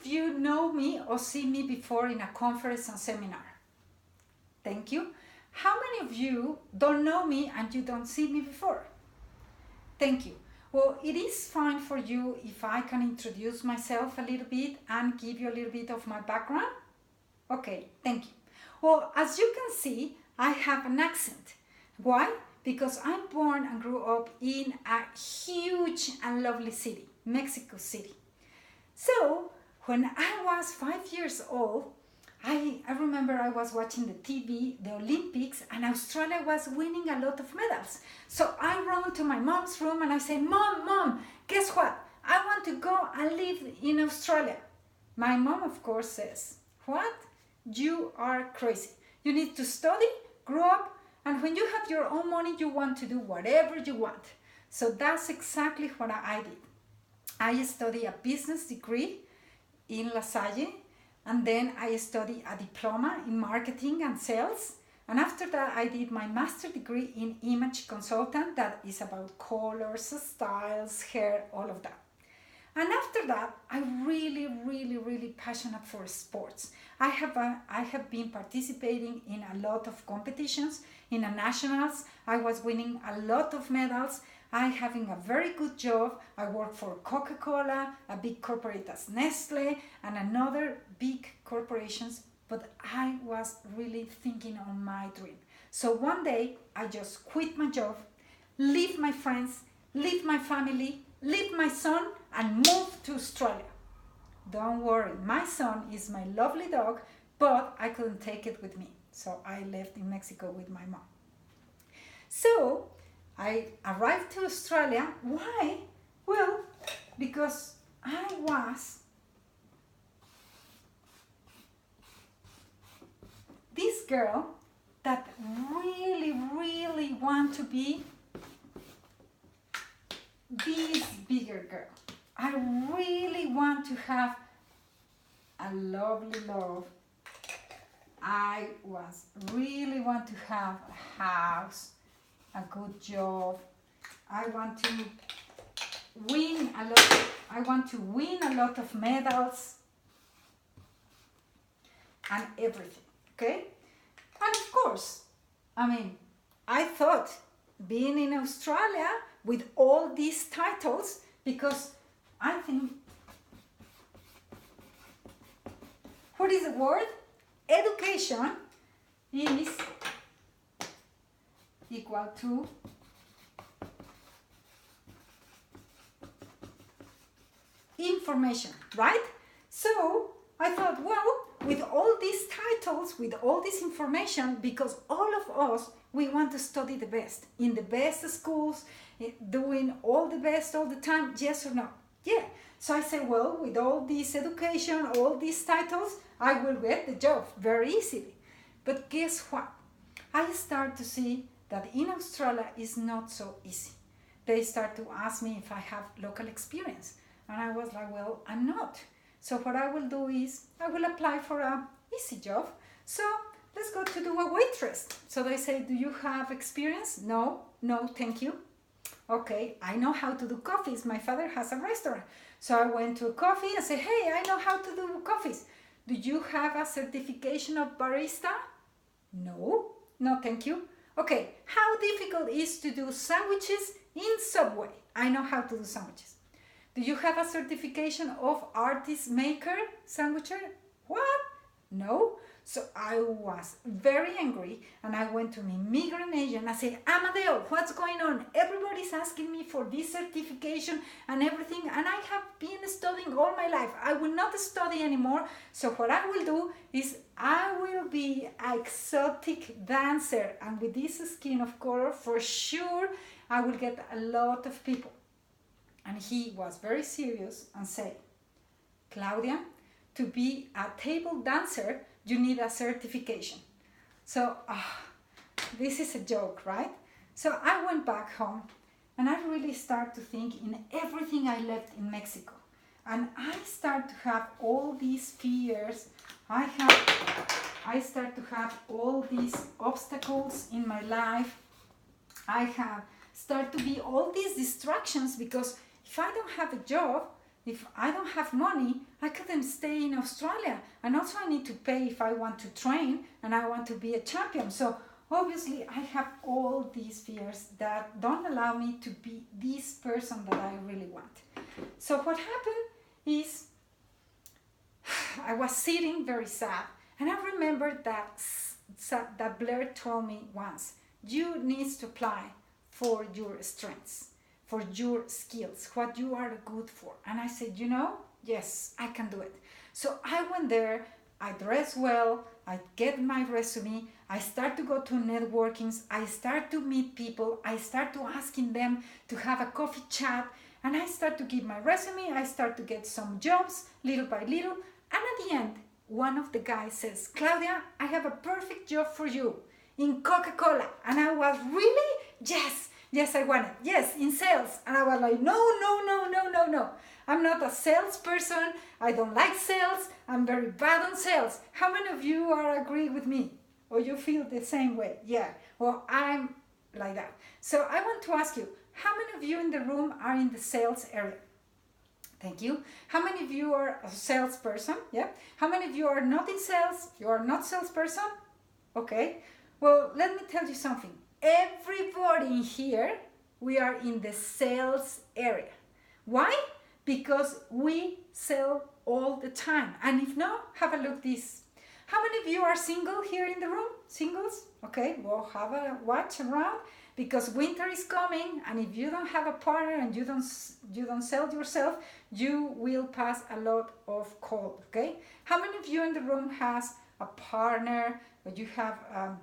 of you know me or see me before in a conference or seminar? Thank you. How many of you don't know me and you don't see me before? Thank you. Well, it is fine for you if I can introduce myself a little bit and give you a little bit of my background? Okay, thank you. Well, as you can see, I have an accent. Why? Because I'm born and grew up in a huge and lovely city, Mexico City. So, when I was 5 years old, I remember I was watching the TV, the Olympics, and Australia was winning a lot of medals. So I ran to my mom's room and I said, Mom, guess what? I want to go and live in Australia. My mom, of course, says, what? You are crazy. You need to study, grow up, and when you have your own money, you want to do whatever you want. So that's exactly what I did. I studied a business degree in La Salle, and then I studied a diploma in marketing and sales. And after that, I did my master's degree in image consultant, that is about colors, styles, hair, all of that. And after that, I'm really passionate for sports. I have been participating in a lot of competitions, in the nationals. I was winning a lot of medals. I'm having a very good job. I work for Coca-Cola, a big corporate as Nestle, and another big corporations, but I was really thinking on my dream. So one day, I just quit my job, leave my friends, leave my family, leave my son, and move to Australia. Don't worry, my son is my lovely dog, but I couldn't take it with me. So I left in Mexico with my mom. So I arrived to Australia. Why? Well, because I was this girl that really want to be this bigger girl. I really want to have a lovely love. I really want to have a house, a good job. I want to win a lot. I want to win a lot of medals and everything. Okay? And of course, I thought being in Australia with all these titles, because I think, what is the word? Education is equal to information, right? So I thought, well, with all these titles, with all this information, because all of us, we want to study the best, in the best schools, doing all the best all the time, yes or no? Yeah. So I said, well, with all this education, all these titles, I will get the job very easily. But guess what? I start to see that in Australia is not so easy. They start to ask me if I have local experience. And I was like, well, I'm not. So what I will do is I will apply for an easy job. So let's go to do a waitress. So they say, do you have experience? No, thank you. Okay, I know how to do coffees. My father has a restaurant. So I went to a coffee and said, hey, I know how to do coffees. Do you have a certification of barista? No, thank you. Okay, how difficult is to do sandwiches in Subway? I know how to do sandwiches. Do you have a certification of artist maker sandwicher? What? No. So I was very angry and I went to my migrant agent. I said, Amadeo, what's going on? Everybody's asking me for this certification and everything, and I have been studying all my life. I will not study anymore. So what I will do is I will be an exotic dancer, and with this skin of color, for sure, I will get a lot of people. And he was very serious and said, Claudia, to be a table dancer, you need a certification. So this is a joke, right? So I went back home and I really start to think in everything I left in Mexico. And I start to have all these fears. I start to have all these obstacles in my life. I have start to be all these distractions, because if I don't have a job, if I don't have money, I couldn't stay in Australia. And also I need to pay if I want to train and I want to be a champion. So obviously I have all these fears that don't allow me to be this person that I really want. So what happened is I was sitting very sad, and I remember that Blair told me once, you need to apply for your strengths, for your skills, what you are good for. And I said, yes, I can do it. So I went there, I dress well, I get my resume, I start to go to networkings, I start to meet people, I start to asking them to have a coffee chat, and I start to give my resume, I start to get some jobs little by little, and at the end, one of the guys says, Claudia, I have a perfect job for you in Coca-Cola. And I was really, yes, I want it. Yes, in sales. And I was like, no. I'm not a salesperson. I don't like sales. I'm very bad on sales. How many of you are agree with me? Or you feel the same way? Yeah, well, I'm like that. So I want to ask you, how many of you in the room are in the sales area? Thank you. How many of you are a salesperson? Yeah. How many of you are not in sales? You are not salesperson? Okay. Well, let me tell you something. Everybody here, we are in the sales area. Why? Because we sell all the time. And if not, have a look this. How many of you are single here in the room? Singles? Okay, well, have a watch around, because winter is coming, and if you don't have a partner and you don't sell yourself, you will pass a lot of cold. Okay, how many of you in the room has a partner, or you have a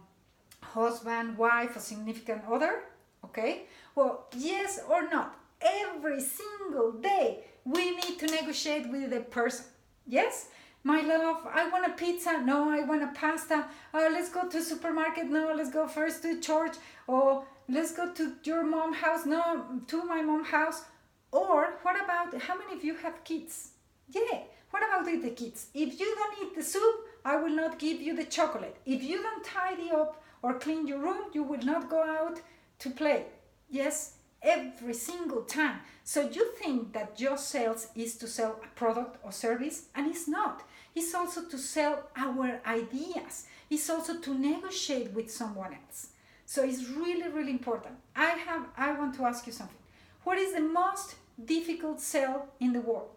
husband, wife, a significant other? Okay, well, yes or not, every single day we need to negotiate with the person. Yes, my love, I want a pizza. No, I want a pasta. Let's go to supermarket. No, let's go first to church. Or let's go to your mom's house. No, to my mom's house. Or what about, how many of you have kids? Yeah, what about with the kids? If you don't eat the soup, I will not give you the chocolate. If you don't tidy up or clean your room, you will not go out to play. Yes, every single time. So you think that your sales is to sell a product or service, and it's not. It's also to sell our ideas. It's also to negotiate with someone else. So it's really, really important. I want to ask you something. What is the most difficult sell in the world?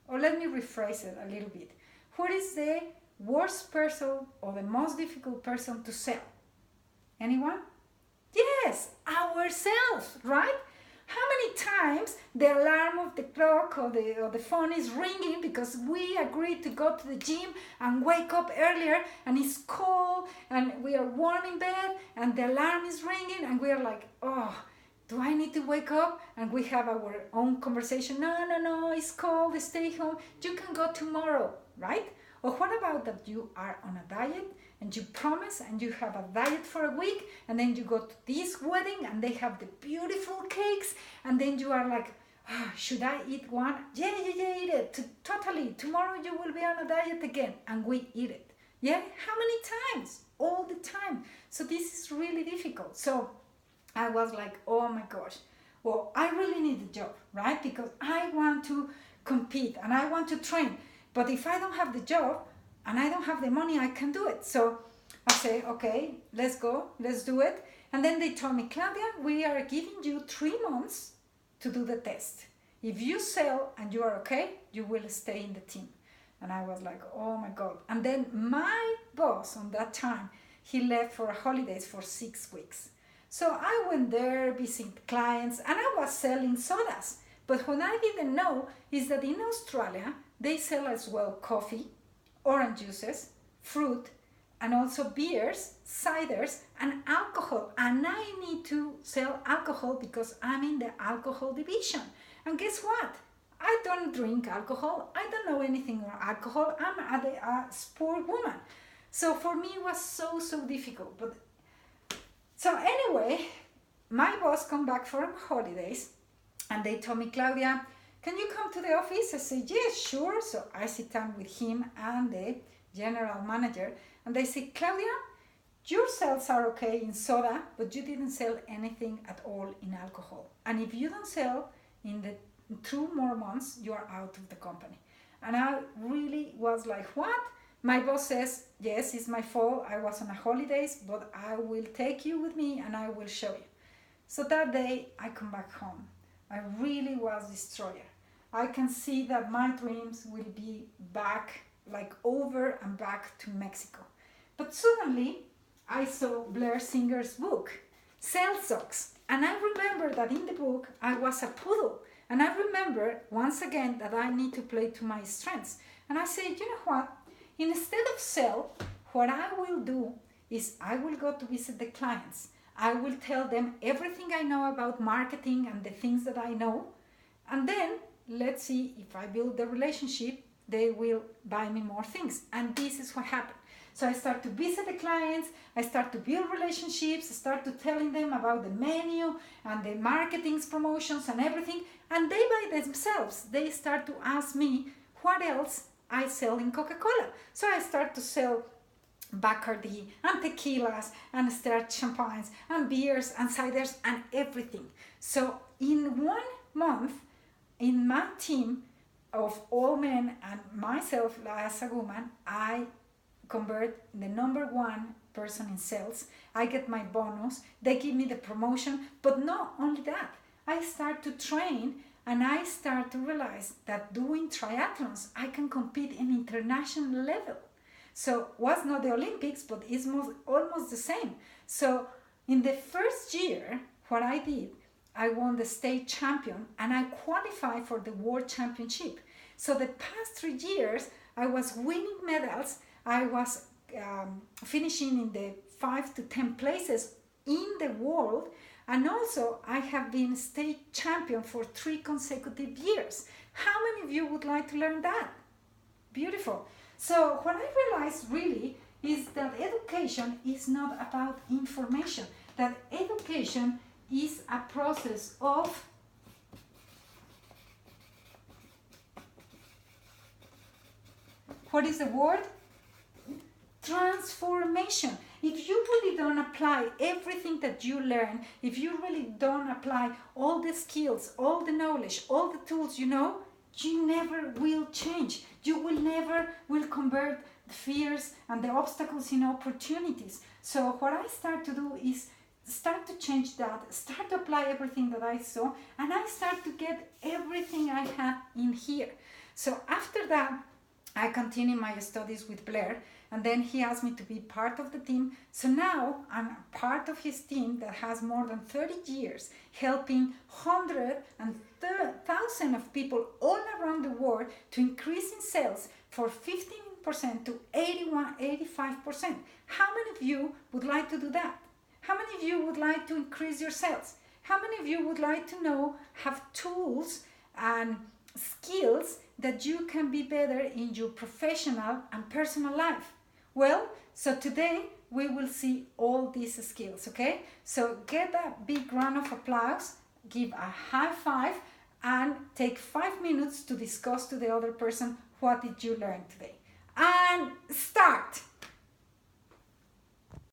Or let me rephrase it a little bit. What is the worst person or the most difficult person to sell? Anyone? Yes, ourselves, right? How many times the alarm of the clock or the phone is ringing because we agreed to go to the gym and wake up earlier, and it's cold and we are warm in bed and the alarm is ringing and we are like, oh, do I need to wake up? And we have our own conversation. No, it's cold, stay home. You can go tomorrow, right? Or what about that you are on a diet and you promise and you have a diet for a week, and then you go to this wedding and they have the beautiful cakes, and then you are like, oh, should I eat one? Yeah, eat it. Totally. Tomorrow you will be on a diet again, and we eat it. Yeah? How many times? All the time. So this is really difficult. So I was like, oh my gosh. Well, I really need a job, right? Because I want to compete and I want to train. But if I don't have the job and I don't have the money, I can do it. So I say, okay, let's go, let's do it. And then they told me, Claudia, we are giving you 3 months to do the test. If you sell and you are okay, you will stay in the team. And I was like, oh my God. And then my boss on that time, he left for holidays for 6 weeks. So I went there, visiting clients, and I was selling sodas. But what I didn't know is that in Australia, they sell as well coffee, orange juices, fruit, and also beers, ciders, and alcohol. And I need to sell alcohol because I'm in the alcohol division. And guess what? I don't drink alcohol. I don't know anything about alcohol. I'm a sport woman. So for me, it was so difficult. But so anyway, my boss come back from holidays, and they told me, Claudia, can you come to the office? I said, yes, sure. So I sit down with him and the general manager, and they say, Claudia, your sales are okay in soda, but you didn't sell anything at all in alcohol. And if you don't sell in the in 2 more months, you are out of the company. And I really was like, what? My boss says, yes, it's my fault. I was on a holidays, but I will take you with me and I will show you. So that day I come back home. I really was destroyed. I can see that my dreams will be back, like over and back to Mexico. But suddenly I saw Blair Singer's book, Sell Socks. And I remember that in the book I was a poodle. And I remember once again that I need to play to my strengths. And I said, you know what? Instead of sell, what I will do is I will go to visit the clients. I will tell them everything I know about marketing and the things that I know. And then let's see if I build the relationship, they will buy me more things. And this is what happened. So I start to visit the clients, I start to build relationships, I start to telling them about the menu and the marketing's promotions and everything. And they by themselves, they start to ask me what else I sell in Coca-Cola. So I start to sell Bacardi and tequilas and start champagnes and beers and ciders and everything. So in 1 month, in my team of all men and myself as a woman, I convert the #1 person in sales. I get my bonus. They give me the promotion. But not only that, I start to train and I start to realize that doing triathlons, I can compete in international level. So was not the Olympics, but it's almost the same. So in the first year, what I did, I won the state champion and I qualified for the world championship. So the past 3 years, I was winning medals. I was finishing in the 5 to 10 places in the world. And also, I have been state champion for 3 consecutive years. How many of you would like to learn that? Beautiful. So what I realized really is that education is not about information. That education is a process of what is the word? Transformation. If you really don't apply everything that you learn, if you really don't apply all the skills, all the knowledge, all the tools you know, you never will change. You will never will convert the fears and the obstacles in opportunities. So what I start to do is start to change that, start to apply everything that I saw, and I start to get everything I have in here. So after that, I continue my studies with Blair, and then he asked me to be part of the team. So now I'm part of his team that has more than 30 years helping hundreds and thousands of people all around the world to increase in sales for 15% to 85%. How many of you would like to do that? How many of you would like to increase your sales? How many of you would like to know, have tools and skills that you can be better in your professional and personal life? Well, so today we will see all these skills, okay? So get a big round of applause, give a high five, and take 5 minutes to discuss to the other person what did you learn today. And start!